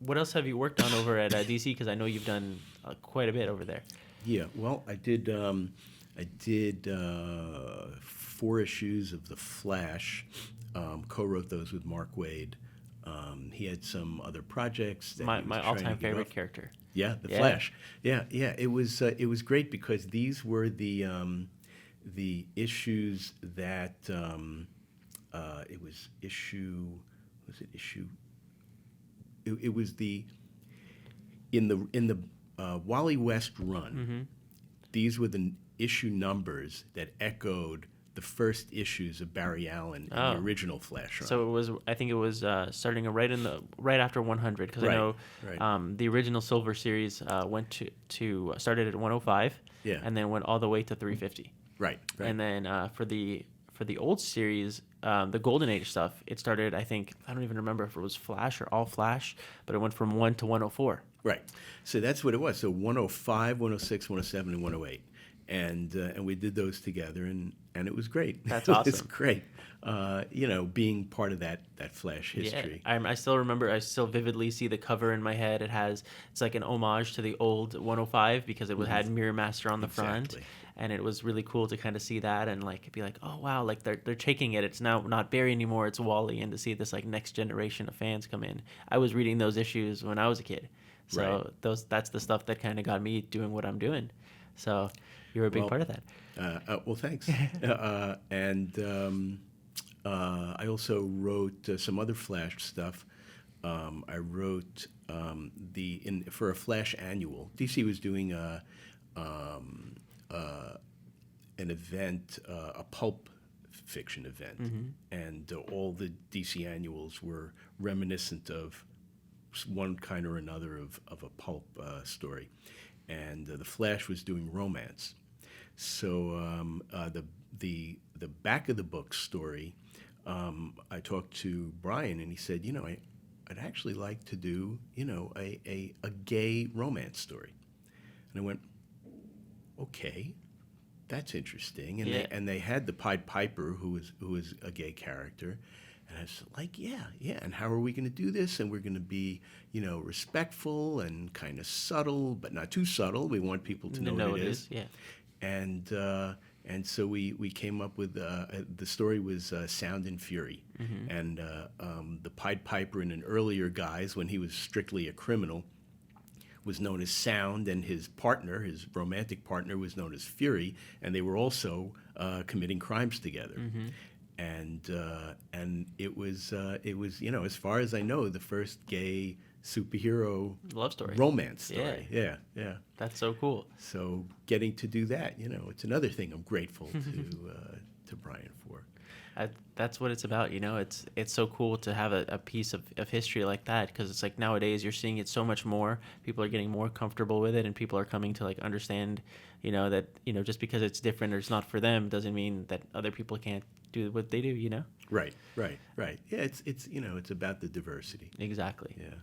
what else have you worked on over at DC? Because I know you've done quite a bit over there. Yeah, well, I did 4 issues of The Flash. Co-wrote those with Mark Wade. He had some other projects that My he was my trying to all-time get favorite off. character. Yeah, The Yeah. Flash. Yeah, yeah. It was great because these were the issues that it was issue. Was it issue? It was the in the Wally West run. Mm-hmm. These were the issue numbers that echoed the first issues of Barry Allen in the Oh. original Flash run. So it was. I think it was starting right after 100 because I Right, know right. the original Silver series went to started at 105, Yeah. and then went all the way to 350. Right, right. And then for the old series, the Golden Age stuff, it started. I think I don't even remember if it was Flash or All Flash, but it went from 1 to 104. Right. So that's what it was. So 105, 106, 107, and 108. And we did those together, and it was great. That's It was awesome. great. Being part of that Flash history. Yeah, I still remember. I still vividly see the cover in my head. It's like an homage to the old 105 because it had Mirror Master on the front, Exactly. and it was really cool to kind of see that and like be like, oh wow, like they're taking it. It's now not Barry anymore. It's Wally, and to see this like next generation of fans come in. I was reading those issues when I was a kid, so that's the stuff that kind of got me doing what I'm doing. So you're a big part of that. Well, thanks. I also wrote some other Flash stuff. I wrote for a Flash annual. DC was doing an event, a pulp fiction event, and all the DC annuals were reminiscent of one kind or another of a pulp story, and the Flash was doing romance. So the back of the book story, I talked to Brian, and he said, I'd actually like to do, a gay romance story. And I went, okay, that's interesting. And Yeah. they had the Pied Piper, who was a gay character. And I was like, yeah. And how are we going to do this? And we're going to be, respectful and kind of subtle, but not too subtle. We want people to know what it is. Yeah. And so we came up with the story was Sound and Fury, and the Pied Piper in an earlier guise when he was strictly a criminal was known as Sound, and his romantic partner, was known as Fury, and they were also committing crimes together. And it was as far as I know, the first gay superhero Love story. romance story. Yeah. That's so cool. So getting to do that, it's another thing I'm grateful to Brian for. That's what it's about, It's so cool to have a piece of history like that because it's like nowadays you're seeing it so much more. People are getting more comfortable with it, and people are coming to like understand, that just because it's different or it's not for them doesn't mean that other people can't do what they do. Right. Yeah, it's about the diversity. Exactly. Yeah.